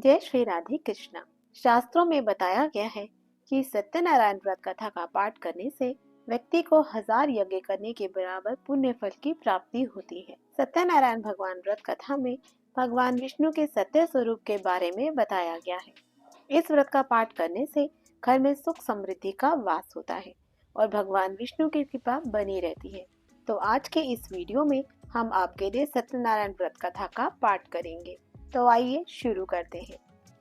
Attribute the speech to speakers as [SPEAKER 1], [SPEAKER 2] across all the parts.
[SPEAKER 1] जय श्री राधे कृष्णा। शास्त्रों में बताया गया है कि सत्यनारायण व्रत कथा का पाठ करने से व्यक्ति को 1000 यज्ञ करने के बराबर पुण्य फल की प्राप्ति होती है। सत्यनारायण भगवान व्रत कथा में भगवान विष्णु के सत्य स्वरूप के बारे में बताया गया है। इस व्रत का पाठ करने से घर में सुख समृद्धि का वास होता है और भगवान विष्णु की कृपा बनी रहती है। तो आज के इस वीडियो में हम आपके लिए सत्यनारायण व्रत कथा का पाठ करेंगे। तो आइए शुरू करते हैं।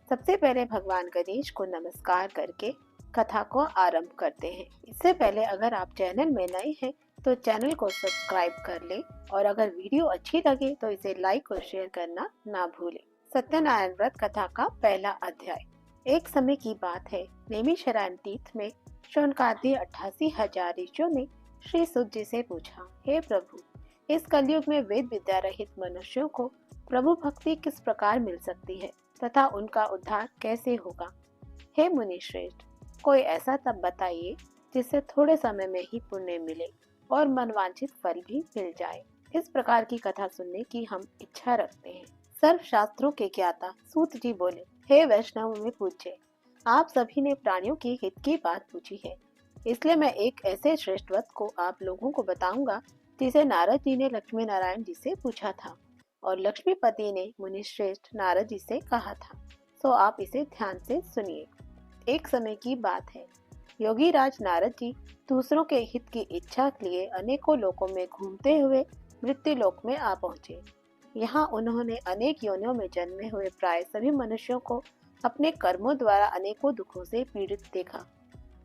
[SPEAKER 1] सबसे पहले भगवान गणेश को नमस्कार करके कथा को आरंभ करते हैं। इससे पहले अगर आप चैनल में नए हैं तो चैनल को सब्सक्राइब कर लें और अगर वीडियो अच्छी लगे तो इसे लाइक और शेयर करना ना भूलें। सत्यनारायण व्रत कथा का पहला अध्याय। एक समय की बात है, नैमिषारण्य तीर्थ में शौनकादि 88,000 ऋषियों ने श्री सुत जी से पूछा, हे प्रभु, इस कलयुग में वेद विद्या रहित मनुष्यों को प्रभु भक्ति किस प्रकार मिल सकती है तथा उनका उद्धार कैसे होगा। हे मुनि श्रेष्ठ, कोई ऐसा तप बताइए जिससे थोड़े समय में ही पुण्य मिले और मनवांछित फल भी मिल जाए। इस प्रकार की कथा सुनने की हम इच्छा रखते हैं। सर्व शास्त्रों के ज्ञाता सूत जी बोले, हे वैष्णव में पूछे, आप सभी ने प्राणियों की हित की बात पूछी है, इसलिए मैं एक ऐसे श्रेष्ठ व्रत को आप लोगों को बताऊंगा जिसे नारद जी ने लक्ष्मी नारायण जी से पूछा था और लक्ष्मीपति ने मुनि श्रेष्ठ नारद जी से कहा था। सो आप इसे ध्यान से सुनिए। एक समय की बात है, योगी राज नारद जी दूसरों के हित की इच्छा के लिए अनेकों लोकों में घूमते हुए मृत्यु लोक में आ पहुँचे। यहाँ उन्होंने अनेक योनियों में जन्मे हुए प्राय सभी मनुष्यों को अपने कर्मों द्वारा अनेकों दुखों से पीड़ित देखा।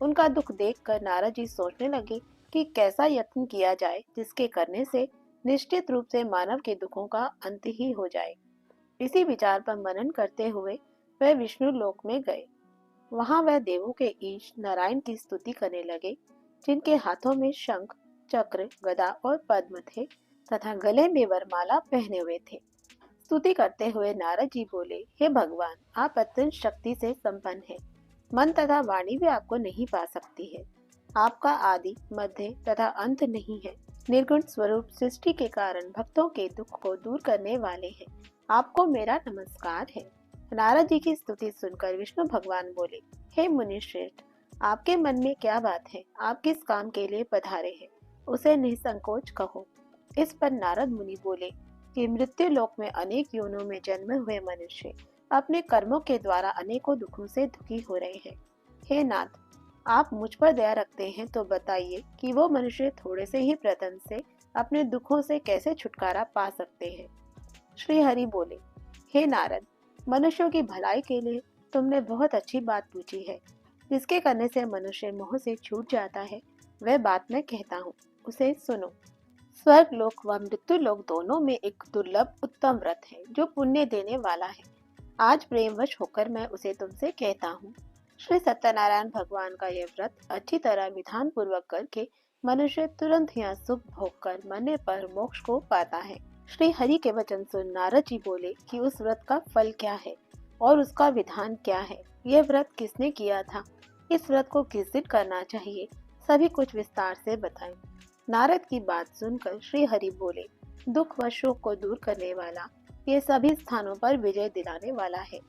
[SPEAKER 1] उनका दुख देखकर नारद जी सोचने लगे कि कैसा यत्न किया जाए जिसके करने से निश्चित रूप से मानव के दुखों का अंत ही हो जाए। इसी विचार पर मनन करते हुए वह विष्णु लोक में गए। वहां वह देवों के ईश नारायण की स्तुति करने लगे, जिनके हाथों में शंख, चक्र, गदा और पद्म थे तथा गले में वरमाला पहने हुए थे। स्तुति करते हुए नारद जी बोले, हे भगवान, आप अत्यंत शक्ति से संपन्न हैं। मन तथा वाणी भी आपको नहीं पा सकती है। आपका आदि, मध्य तथा अंत नहीं है। निर्गुण स्वरूप सृष्टि के कारण भक्तों के दुख को दूर करने वाले हैं। आपको मेरा नमस्कार है। नारद जी की स्तुति सुनकर विष्णु भगवान बोले, हे मुनि श्रेष्ठ, आपके मन में क्या बात है? आप किस काम के लिए पधारे हैं? उसे निसंकोच कहो। इस पर नारद मुनि बोले कि मृत्यु लोक में अनेक योनियों में जन्मे हुए मनुष्य अपने कर्मों के द्वारा अनेकों दुखों से दुखी हो रहे हैं। हे नाथ, आप मुझ पर दया रखते हैं तो बताइए कि वो मनुष्य थोड़े से ही प्रयत्न से अपने दुखों से कैसे छुटकारा पा सकते हैं। श्री हरि बोले, हे नारद, मनुष्यों की भलाई के लिए तुमने बहुत अच्छी बात पूछी है। जिसके करने से मनुष्य मोह से छूट जाता है, वह बात मैं कहता हूँ, उसे सुनो। स्वर्ग लोक व मृत्यु लोक दोनों में एक दुर्लभ उत्तम व्रत है जो पुण्य देने वाला है। आज प्रेमवश होकर मैं उसे तुमसे कहता हूँ। श्री सत्यनारायण भगवान का यह व्रत अच्छी तरह विधान पूर्वक करके मनुष्य तुरंत यहाँ सुख भोग कर मरने पर मोक्ष को पाता है। श्री हरि के वचन सुन नारद जी बोले कि उस व्रत का फल क्या है और उसका विधान क्या है, यह व्रत किसने किया था, इस व्रत को किस दिन करना चाहिए, सभी कुछ विस्तार से बताएं। नारद की बात सुनकर श्री हरि बोले, दुख व शोक को दूर करने वाला, ये सभी स्थानों पर विजय दिलाने वाला है।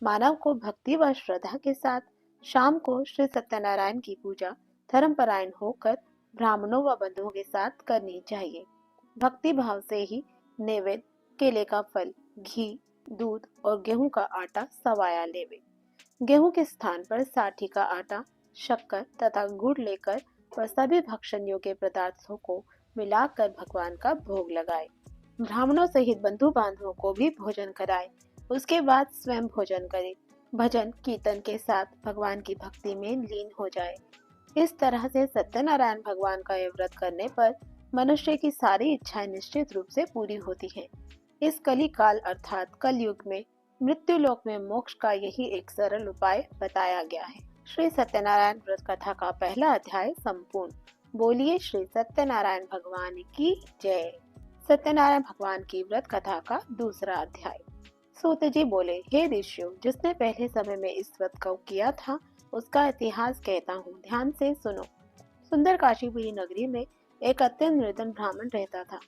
[SPEAKER 1] मानव को भक्ति व श्रद्धा के साथ शाम को श्री सत्यनारायण की पूजा धर्मपरायण होकर ब्राह्मणों व बंधुओं के साथ करनी चाहिए। भक्ति भाव से ही नैवेद्य, केले का फल, घी, दूध और गेहूं का आटा सवाया लेवे। गेहूं के स्थान पर साठी का आटा, शक्कर तथा गुड़ लेकर वह सभी भक्षण योग्य पदार्थों को मिलाकर भगवान का भोग लगाए। ब्राह्मणों सहित बंधु बांधवों को भी भोजन कराए। उसके बाद स्वयं भोजन करे। भजन कीर्तन के साथ भगवान की भक्ति में लीन हो जाए। इस तरह से सत्यनारायण भगवान का यह व्रत करने पर मनुष्य की सारी इच्छाएं निश्चित रूप से पूरी होती हैं। इस कली काल अर्थात कलयुग में मृत्यु लोक में मोक्ष का यही एक सरल उपाय बताया गया है। श्री सत्यनारायण व्रत कथा का पहला अध्याय संपूर्ण। बोलिए श्री सत्यनारायण भगवान की जय। सत्यनारायण भगवान की व्रत कथा का दूसरा अध्याय। सूत जी बोले, हे ऋषियों, जिसने पहले समय में इस व्रत को किया था उसका इतिहास कहता हूँ, ध्यान से सुनो। सुंदर काशीपुरी नगरी में एक अत्यंत निर्धन ब्राह्मण रहता था।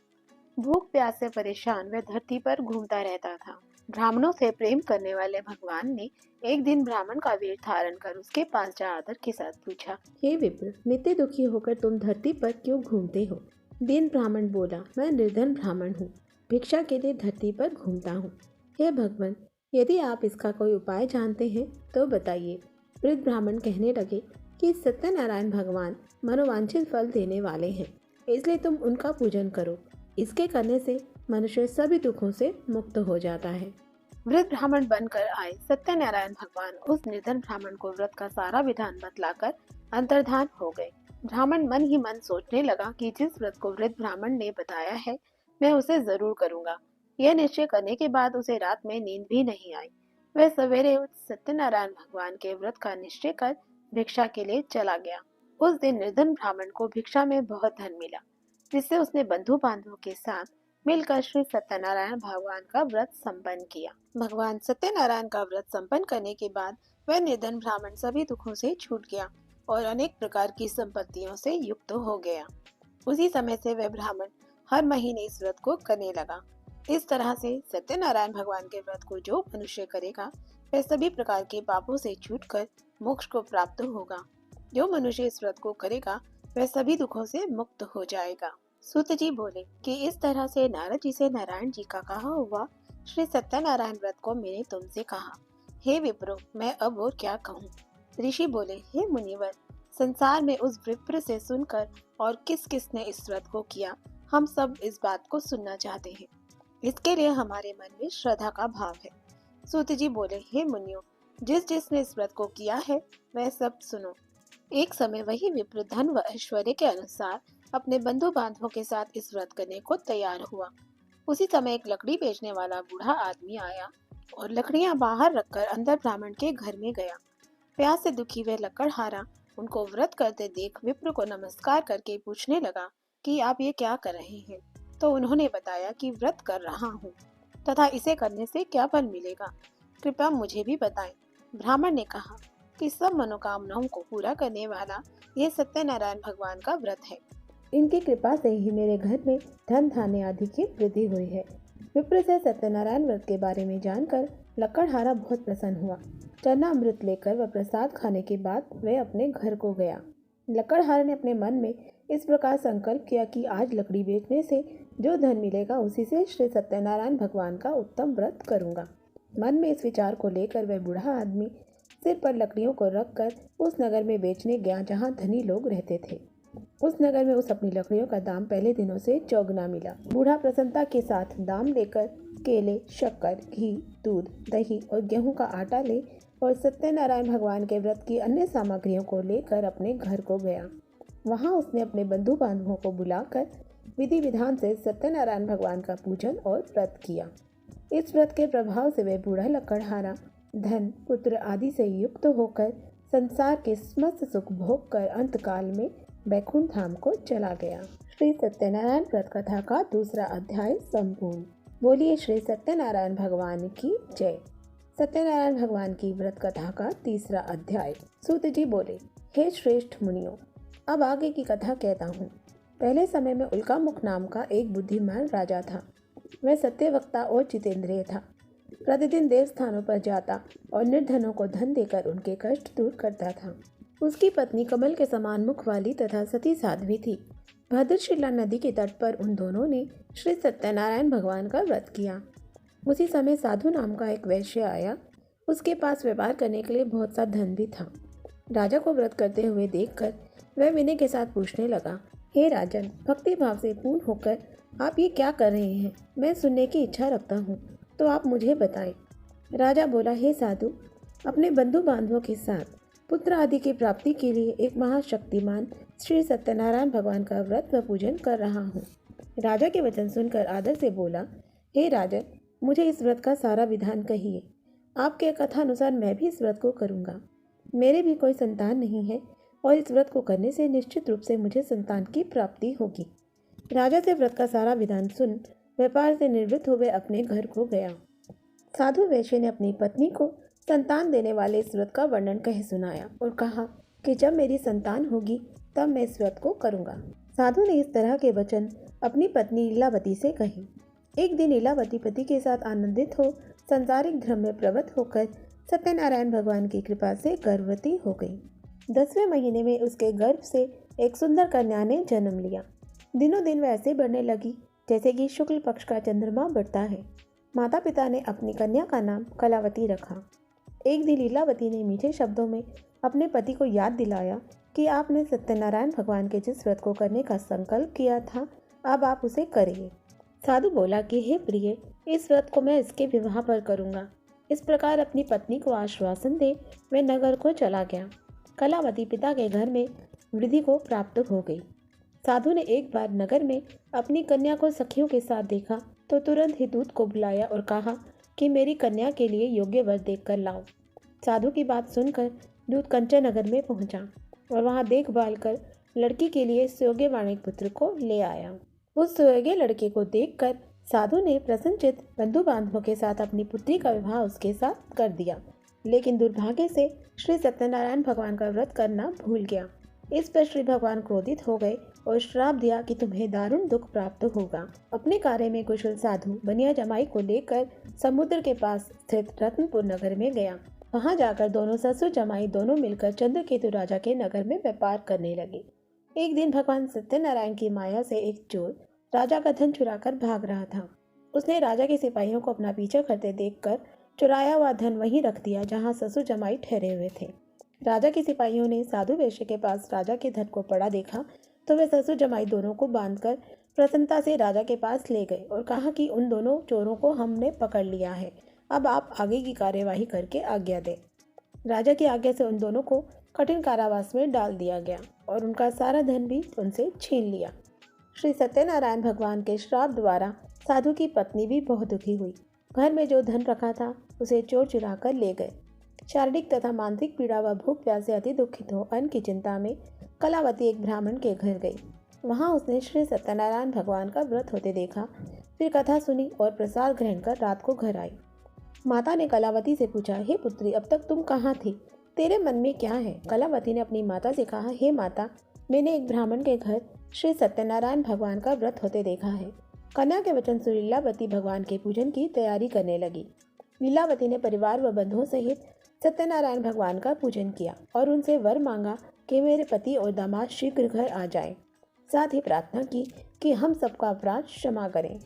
[SPEAKER 1] भूख प्यास से परेशान वह धरती पर घूमता रहता था। ब्राह्मणों से प्रेम करने वाले भगवान ने एक दिन ब्राह्मण का वेश धारण कर उसके पास जा आदर के साथ पूछा,
[SPEAKER 2] हे विप्र, नित्य दुखी होकर तुम धरती पर क्यों घूमते हो? दीन ब्राह्मण बोला, मैं निर्धन ब्राह्मण हूँ, भिक्षा के लिए धरती पर घूमता हूँ। हे भगवान, यदि आप इसका कोई उपाय जानते हैं तो बताइए। वृद्ध ब्राह्मण कहने लगे कि सत्यनारायण भगवान मनोवांछित फल देने वाले हैं, इसलिए तुम उनका पूजन करो। इसके करने से मनुष्य सभी दुखों से मुक्त हो जाता है।
[SPEAKER 1] वृद्ध ब्राह्मण बनकर आए सत्यनारायण भगवान उस निर्धन ब्राह्मण को व्रत का सारा विधान बतलाकर अंतर्धान हो गए। ब्राह्मण मन ही मन सोचने लगा कि जिस व्रत को वृद्ध ब्राह्मण ने बताया है मैं उसे जरूर करूंगा। यह निश्चय करने के बाद उसे रात में नींद भी नहीं आई। वह सवेरे उठ सत्यनारायण भगवान के व्रत का निश्चय कर भिक्षा के लिए चला गया। उस दिन निर्धन ब्राह्मण को भिक्षा में बहुत धन मिला, जिससे उसने बंधु बांधवों के साथ मिलकर श्री सत्यनारायण भगवान का व्रत संपन्न किया। भगवान सत्यनारायण का व्रत संपन्न करने के बाद वह निर्धन ब्राह्मण सभी दुखों से छूट गया और अनेक प्रकार की संपत्तियों से युक्त हो गया। उसी समय से वह ब्राह्मण हर महीने इस व्रत को करने लगा। इस तरह से सत्यनारायण भगवान के व्रत को जो मनुष्य करेगा वह सभी प्रकार के पापों से छूटकर मोक्ष को प्राप्त होगा। जो मनुष्य इस व्रत को करेगा वह सभी दुखों से मुक्त हो जाएगा। सूत जी बोले कि इस तरह से नारद जी से नारायण जी का कहा हुआ श्री सत्यनारायण व्रत को मैंने तुमसे कहा। हे विप्रो, मैं अब और क्या कहूँ। ऋषि बोले, हे मुनिवर, संसार में उस विप्र से सुनकर और किस किस ने इस व्रत को किया, हम सब इस बात को सुनना चाहते हैं। इसके लिए हमारे मन में श्रद्धा का भाव है। सूत जी बोले, हे मुनियों, जिस जिसने इस व्रत को किया है वह सब सुनो। एक समय वही विप्र धन व ऐश्वर्य के अनुसार अपने बंधु बांधवों के साथ इस व्रत करने को तैयार हुआ। उसी समय एक लकड़ी बेचने वाला बूढ़ा आदमी आया और लकड़ियां बाहर रखकर अंदर ब्राह्मण के घर में गया। प्यास से दुखी वह लकड़हारा उनको व्रत करते देख विप्र को नमस्कार करके पूछने लगा कि आप ये क्या कर रहे हैं। तो उन्होंने बताया कि व्रत कर रहा हूँ तथा इसे करने से क्या फल मिलेगा, कृपया मुझे भी बताएं। ब्राह्मण ने कहा कि सब मनोकामनाओं को पूरा करने वाला यह सत्यनारायण भगवान का व्रत है।
[SPEAKER 2] इनकी कृपा से ही मेरे घर में धन धान्य आदि की वृद्धि हुई है। विप्र से सत्यनारायण व्रत के बारे में जानकर लकड़हारा बहुत प्रसन्न हुआ। चरणामृत लेकर वह प्रसाद खाने के बाद वह अपने घर को गया। लकड़हारे ने अपने मन में इस प्रकार संकल्प किया कि आज लकड़ी बेचने से जो धन मिलेगा उसी से श्री सत्यनारायण भगवान का उत्तम व्रत करूंगा। मन में इस विचार को लेकर वह बूढ़ा आदमी सिर पर लकड़ियों को रखकर उस नगर में बेचने गया जहाँ धनी लोग रहते थे। उस नगर में उस अपनी लकड़ियों का दाम पहले दिनों से चौगुना मिला। बूढ़ा प्रसन्नता के साथ दाम लेकर केले, शक्कर, घी, दूध, दही और गेहूं का आटा ले और सत्यनारायण भगवान के व्रत की अन्य सामग्रियों को लेकर अपने घर को गया। वहां उसने अपने बंधु बांधवों को बुलाकर विधि विधान से सत्यनारायण भगवान का पूजन और व्रत किया। इस व्रत के प्रभाव से वह बूढ़ा लकड़हारा धन, पुत्र आदि से युक्त होकर संसार के समस्त सुख भोग कर अंतकाल में बैकुंठ धाम को चला गया। श्री सत्यनारायण व्रत कथा का दूसरा अध्याय संपूर्ण। बोलिए श्री सत्यनारायण भगवान की जय। सत्यनारायण भगवान की व्रत कथा का तीसरा अध्याय। सूत जी बोले, हे श्रेष्ठ मुनियों, अब आगे की कथा कहता हूँ। पहले समय में उल्कामुख नाम का एक बुद्धिमान राजा था। वह सत्यवक्ता और जितेंद्रिय था। प्रतिदिन देव स्थानों पर जाता और निर्धनों को धन देकर उनके कष्ट दूर करता था। उसकी पत्नी कमल के समान मुख वाली तथा सती साध्वी थी। भद्रशिला नदी के तट पर उन दोनों ने श्री सत्यनारायण भगवान का व्रत किया। उसी समय साधु नाम का एक वैश्य आया। उसके पास व्यापार करने के लिए बहुत सा धन भी था। राजा को व्रत करते हुए देखकर वह विनय के साथ पूछने लगा, हे राजन, भक्ति भाव से पूर्ण होकर आप ये क्या कर रहे हैं? मैं सुनने की इच्छा रखता हूँ, तो आप मुझे बताएं। राजा बोला, हे साधु, अपने बंधु बांधवों के साथ पुत्र आदि की प्राप्ति के लिए एक महाशक्तिमान श्री सत्यनारायण भगवान का व्रत व पूजन कर रहा हूँ। राजा के वचन सुनकर आदर से बोला, हे राजन, मुझे इस व्रत का सारा विधान कहिए। आपके कथा अनुसार मैं भी इस व्रत को करूँगा। मेरे भी कोई संतान नहीं है और इस व्रत को करने से निश्चित रूप से मुझे संतान की प्राप्ति होगी। राजा से व्रत का सारा विधान सुन व्यापार से निवृत्त हुए अपने घर को गया। साधु वैश्य ने अपनी पत्नी को संतान देने वाले इस व्रत का वर्णन कह सुनाया और कहा कि जब मेरी संतान होगी तब मैं इस व्रत को करूँगा। साधु ने इस तरह के वचन अपनी पत्नी लीलावती से कहे। एक दिन लीलावती पति के साथ आनंदित हो संसारिक धर्म में प्रवृत्त होकर सत्यनारायण भगवान की कृपा से गर्भवती हो गई। 10वें महीने में उसके गर्भ से एक सुंदर कन्या ने जन्म लिया। दिनों दिन वैसे बढ़ने लगी जैसे कि शुक्ल पक्ष का चंद्रमा बढ़ता है। माता पिता ने अपनी कन्या का नाम कलावती रखा। एक दिन लीलावती ने मीठे शब्दों में अपने पति को याद दिलाया कि आपने सत्यनारायण भगवान के जिस व्रत को करने का संकल्प किया था, अब आप उसे करिए। साधु बोला कि हे प्रिय, इस व्रत को मैं इसके विवाह पर करूँगा। इस प्रकार अपनी पत्नी को आश्वासन दे वह नगर को चला गया। कलावती पिता के घर में वृद्धि को प्राप्त हो गई। साधु ने एक बार नगर में अपनी कन्या को सखियों के साथ देखा तो तुरंत ही दूत को बुलाया और कहा कि मेरी कन्या के लिए योग्य वर देखकर लाओ। साधु की बात सुनकर दूत कंचन नगर में पहुंचा और वहां देखभाल कर लड़की के लिए सुयोग्य वाणिक पुत्र को ले आया। उस सुयोग्य लड़के को देखकर साधु ने प्रसन्नचित्त बंधु बांधवों के साथ अपनी पुत्री का विवाह उसके साथ कर दिया, लेकिन दुर्भाग्य से श्री सत्यनारायण भगवान का व्रत करना भूल गया। इस पर श्री भगवान क्रोधित हो गए और श्राप दिया कि तुम्हें दारुण दुख प्राप्त होगा। अपने कार्य में कुशल साधु बनिया जमाई को लेकर समुद्र के पास स्थित रत्नपुर नगर में गया। वहां जाकर दोनों ससुर जमाई दोनों मिलकर चंद्रकेतु राजा के नगर में व्यापार करने लगे। एक दिन भगवान सत्यनारायण की माया से एक चोर राजा का धन चुराकर भाग रहा था। उसने राजा के सिपाहियों को अपना पीछा करते देखकर चुराया हुआ धन वहीं रख दिया जहां ससुर जमाई ठहरे हुए थे। राजा के सिपाहियों ने साधु वैश्य के पास राजा के धन को पड़ा देखा तो वे ससुर जमाई दोनों को बांधकर प्रसन्नता से राजा के पास ले गए और कहा कि उन दोनों चोरों को हमने पकड़ लिया है, अब आप आगे की कार्यवाही करके आज्ञा दें। राजा की आज्ञा से उन दोनों को कठिन कारावास में डाल दिया गया और उनका सारा धन भी उनसे छीन लिया। श्री सत्यनारायण भगवान के श्राप द्वारा साधु की पत्नी भी बहुत दुखी हुई। घर में जो धन रखा था उसे चोर चुरा कर ले गए। शारीरिक तथा मानसिक पीड़ा व भूख प्यास से अति दुखित हो अन्न की चिंता में कलावती एक ब्राह्मण के घर गई। वहां उसने श्री सत्यनारायण भगवान का व्रत होते देखा, फिर कथा सुनी और प्रसाद ग्रहण कर रात को घर आई। माता ने कलावती से पूछा, हे पुत्री, अब तक तुम कहाँ थी? तेरे मन में क्या है? कलावती ने अपनी माता से कहा, हे माता, मैंने एक ब्राह्मण के घर श्री सत्यनारायण भगवान का व्रत होते देखा है। कन्या के वचन सुन लीलावती भगवान के पूजन की तैयारी करने लगी। लीलावती ने परिवार व बंधुओं सहित सत्यनारायण भगवान का पूजन किया और उनसे वर मांगा कि मेरे पति और दामाद शीघ्र घर आ जाएं। साथ ही प्रार्थना की कि हम सबका अपराध क्षमा करें।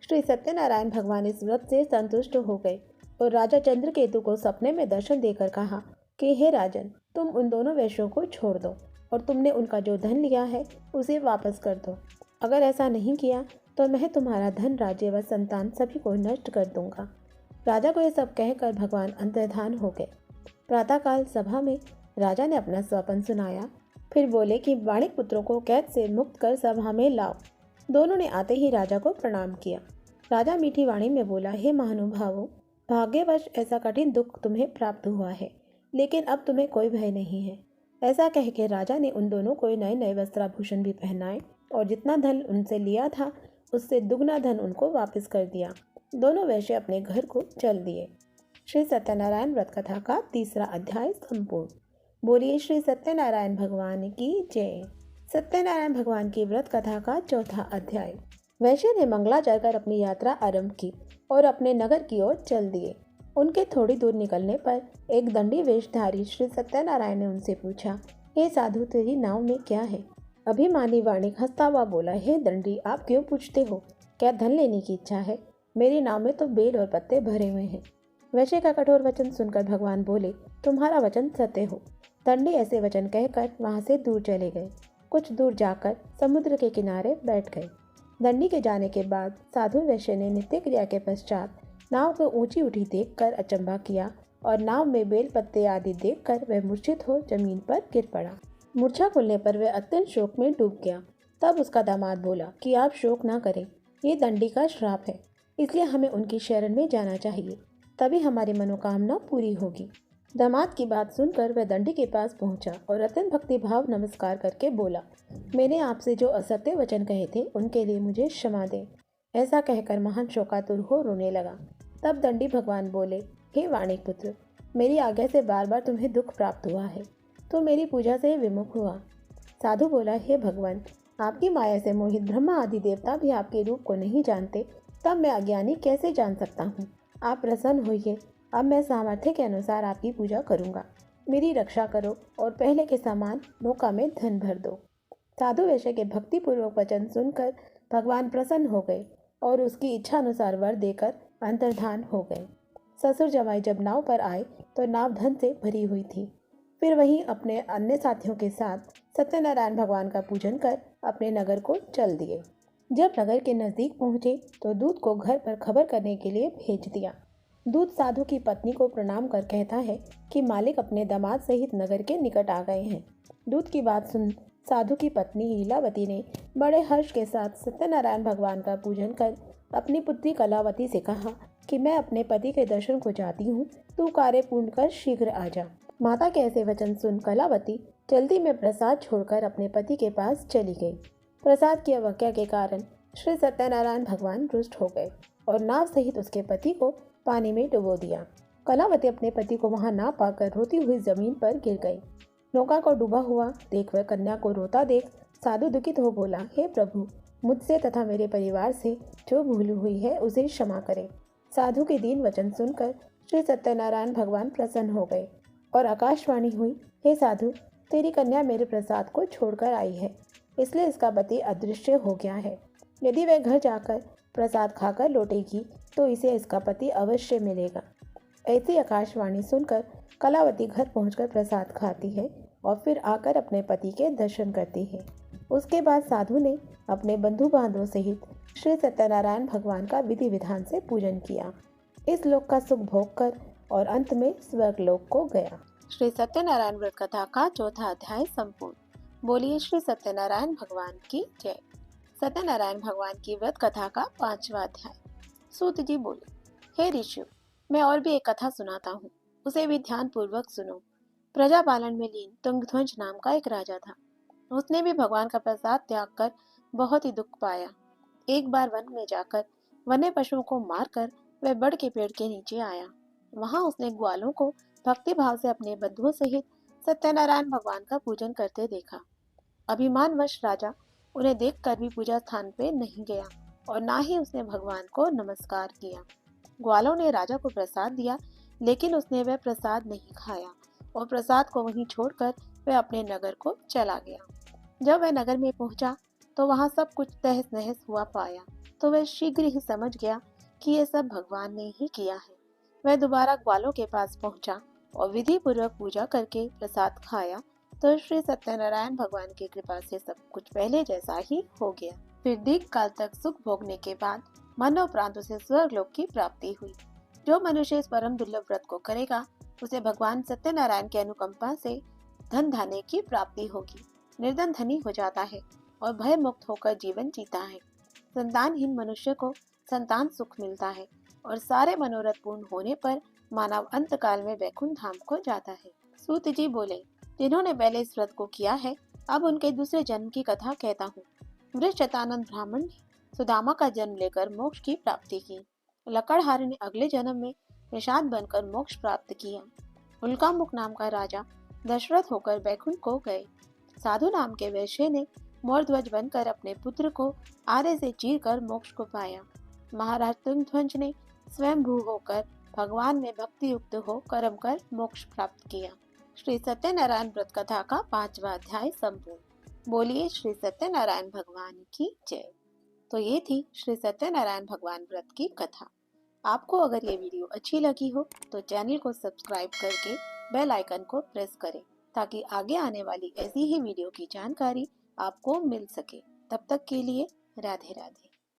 [SPEAKER 2] श्री सत्यनारायण भगवान इस व्रत से संतुष्ट हो गए और राजा चंद्रकेतु को सपने में दर्शन देकर कहा कि हे राजन, तुम उन दोनों वैश्यों को छोड़ दो और तुमने उनका जो धन लिया है उसे वापस कर दो। अगर ऐसा नहीं किया तो मैं तुम्हारा धन, राज्य व संतान सभी को नष्ट कर दूंगा। राजा को यह सब कहकर भगवान अंतर्धान हो गए। प्रातःकाल सभा में राजा ने अपना स्वप्न सुनाया, फिर बोले कि वाणिक पुत्रों को कैद से मुक्त कर सभा में लाओ। दोनों ने आते ही राजा को प्रणाम किया। राजा मीठी वाणी में बोला, हे महानुभावों, भाग्यवश ऐसा कठिन दुख तुम्हें प्राप्त हुआ है, लेकिन अब तुम्हें कोई भय नहीं है। ऐसा कह के राजा ने उन दोनों को नए नए वस्त्राभूषण भी पहनाए और जितना धन उनसे लिया था उससे दुगना धन उनको वापस कर दिया। दोनों वैश्य अपने घर को चल दिए। श्री सत्यनारायण व्रत कथा का 3रा अध्याय संपूर्ण। बोलिए श्री सत्यनारायण भगवान की जय। सत्यनारायण भगवान की व्रत कथा का 4था अध्याय। वैश्य ने मंगलाचरण कर अपनी यात्रा आरंभ की और अपने नगर की ओर चल दिए। उनके थोड़ी दूर निकलने पर एक दंडी वेशधारी श्री सत्यनारायण ने उनसे पूछा, हे साधु, तेरी नाव में क्या है? अभिमानी वाणिक हंसता हुआ बोला, हे दंडी, आप क्यों पूछते हो? क्या धन लेने की इच्छा है? मेरी नाव में तो बेल और पत्ते भरे हुए हैं। वैश्य का कठोर वचन सुनकर भगवान बोले, तुम्हारा वचन सत्य हो। दंडी ऐसे वचन कहकर वहां से दूर चले गए। कुछ दूर जाकर समुद्र के किनारे बैठ गए। दंडी के जाने के बाद साधु वैश्य ने नित्य क्रिया के पश्चात नाव को ऊंची उठी देखकर अचंभा किया और नाव में बेल पत्ते आदि देखकर वह मूर्छित हो जमीन पर गिर पड़ा। मूर्छा खुलने पर वह अत्यंत शोक में डूब गया। तब उसका दामाद बोला कि आप शोक ना करें, ये दंडी का श्राप है, इसलिए हमें उनकी शरण में जाना चाहिए, तभी हमारी मनोकामना पूरी होगी। दामाद की बात सुनकर वह दंडी के पास पहुंचा और अत्यंत भक्ति भाव नमस्कार करके बोला, मैंने आपसे जो असत्य वचन कहे थे उनके लिए मुझे क्षमा दें। ऐसा कहकर महान शोकातुर हो रोने लगा। तब दंडी भगवान बोले, हे वाणिक पुत्र, मेरी आज्ञा से बार बार तुम्हें दुख प्राप्त हुआ है, तो मेरी पूजा से विमुख हुआ। साधु बोला, हे भगवान, आपकी माया से मोहित ब्रह्मा आदि देवता भी आपके रूप को नहीं जानते, तब मैं अज्ञानी कैसे जान सकता हूँ? आप प्रसन्न होइए। अब मैं सामर्थ्य के अनुसार आपकी पूजा करूँगा। मेरी रक्षा करो और पहले के समान नौका में धन भर दो। साधु वैश्य के भक्तिपूर्वक वचन सुनकर भगवान प्रसन्न हो गए और उसकी इच्छा अनुसार वर देकर अंतर्धान हो गए। ससुर जमाई जब नाव पर आए तो नाव धन से भरी हुई थी। फिर वहीं अपने अन्य साथियों के साथ सत्यनारायण भगवान का पूजन कर अपने नगर को चल दिए। जब नगर के नज़दीक पहुँचे तो दूत को घर पर खबर करने के लिए भेज दिया। दूत साधु की पत्नी को प्रणाम कर कहता है कि मालिक अपने दामाद सहित नगर के निकट आ गए हैं। दूत की बात सुन साधु की पत्नी लीलावती ने बड़े हर्ष के साथ सत्यनारायण भगवान का पूजन कर अपनी पुत्री कलावती से कहा कि मैं अपने पति के दर्शन को जाती हूँ, तू कार्य पूर्ण कर शीघ्र आ जा। माता के ऐसे वचन सुन कलावती जल्दी में प्रसाद छोड़कर अपने पति के पास चली गई। प्रसाद की अवज्ञा के कारण श्री सत्यनारायण भगवान रुष्ट हो गए और नाव सहित उसके पति को पानी में डुबो दिया। कलावती अपने पति को वहां ना पाकर रोती हुई जमीन पर गिर गई। नौका को डूबा हुआ देख वह कन्या को रोता देख साधु दुखित हो बोला, हे प्रभु, मुझसे तथा मेरे परिवार से जो भूल हुई है उसे क्षमा करें। साधु के दीन वचन सुनकर श्री सत्यनारायण भगवान प्रसन्न हो गए और आकाशवाणी हुई, हे साधु, तेरी कन्या मेरे प्रसाद को छोड़कर आई है, इसलिए इसका पति अदृश्य हो गया है। यदि वह घर जाकर प्रसाद खाकर लौटेगी तो इसे इसका पति अवश्य मिलेगा। ऐसी आकाशवाणी सुनकर कलावती घर पहुंचकर प्रसाद खाती है और फिर आकर अपने पति के दर्शन करती है। उसके बाद साधु ने अपने बंधु बांधवों सहित श्री सत्यनारायण भगवान का विधि विधान से पूजन किया। इस लोक का सुख भोग कर और अंत में स्वर्गलोक को गया।
[SPEAKER 1] श्री सत्यनारायण व्रत कथा का चौथा अध्याय संपूर्ण। बोलिए श्री सत्यनारायण भगवान की जय। सत्यनारायण भगवान की व्रत कथा का 5वां अध्याय। सूत जी बोले, हे ऋषि, मैं और भी एक कथा सुनाता हूँ, उसे भी ध्यान पूर्वक सुनो। प्रजा पालन में लीन तुंगध्वज नाम का एक राजा था। उसने भी भगवान का प्रसाद त्याग कर बहुत ही दुख पाया। एक बार वन में जाकर वन्य पशुओं को मारकर वह बड़ के पेड़ के नीचे आया। वहां उसने ग्वालों को भक्ति भाव से अपने बंधुओं सहित सत्यनारायण भगवान का पूजन करते देखा। अभिमानवश राजा उन्हें देखकर भी पूजा स्थान पे नहीं गया और ना ही उसने भगवान को नमस्कार किया। ग्वालों ने राजा को प्रसाद दिया, लेकिन उसने वह प्रसाद नहीं खाया और प्रसाद को वहीं छोड़कर वह अपने नगर को चला गया। जब वह नगर में पहुंचा तो वहां सब कुछ तहस नहस हुआ पाया, तो वह शीघ्र ही समझ गया कि ये सब भगवान ने ही किया है। वह दोबारा ग्वालों के पास पहुंचा और विधि पूर्वक पूजा करके प्रसाद खाया तो श्री सत्यनारायण भगवान की कृपा से सब कुछ पहले जैसा ही हो गया। फिर दीर्घ काल तक सुख भोगने के बाद मनोप्रांत उसे स्वर्गलोक की प्राप्ति हुई। जो मनुष्य इस परम दुर्लभ व्रत को करेगा उसे भगवान सत्यनारायण की अनुकंपा से धन धान्य की प्राप्ति होगी। निर्धन धनी हो जाता है और भय मुक्त होकर जीवन जीता है। संतानहीन मनुष्य को संतान सुख मिलता है और सारे मनोरथ पूर्ण होने पर मानव अंत काल में वैकुंठ धाम को जाता है। सूत जी बोले, जिन्होंने पहले इस व्रत को किया है, अब उनके दूसरे जन्म की कथा कहता हूँ। वृषशतानंद ब्राह्मण ने सुदामा का जन्म लेकर मोक्ष की प्राप्ति की। लकड़हारे ने अगले जन्म में निषाद बनकर मोक्ष प्राप्त किया। उल्कामुख नाम का राजा दशरथ होकर वैकुंठ को गए। साधु नाम के वैश्य ने मोरध्वज बनकर अपने पुत्र को आरे से चीर कर मोक्ष को पाया। महाराज तुंगध्वज ने स्वयं भू होकर भगवान में भक्ति युक्त हो कर्म कर मोक्ष प्राप्त किया। श्री सत्यनारायण व्रत कथा का 5वां अध्याय संपूर्ण। बोलिए श्री सत्यनारायण भगवान की जय। तो ये थी श्री सत्यनारायण भगवान व्रत की कथा। आपको अगर ये वीडियो अच्छी लगी हो तो चैनल को सब्सक्राइब करके बेल आइकन को प्रेस करें ताकि आगे आने वाली ऐसी ही वीडियो की जानकारी आपको मिल सके। तब तक के लिए राधे राधे।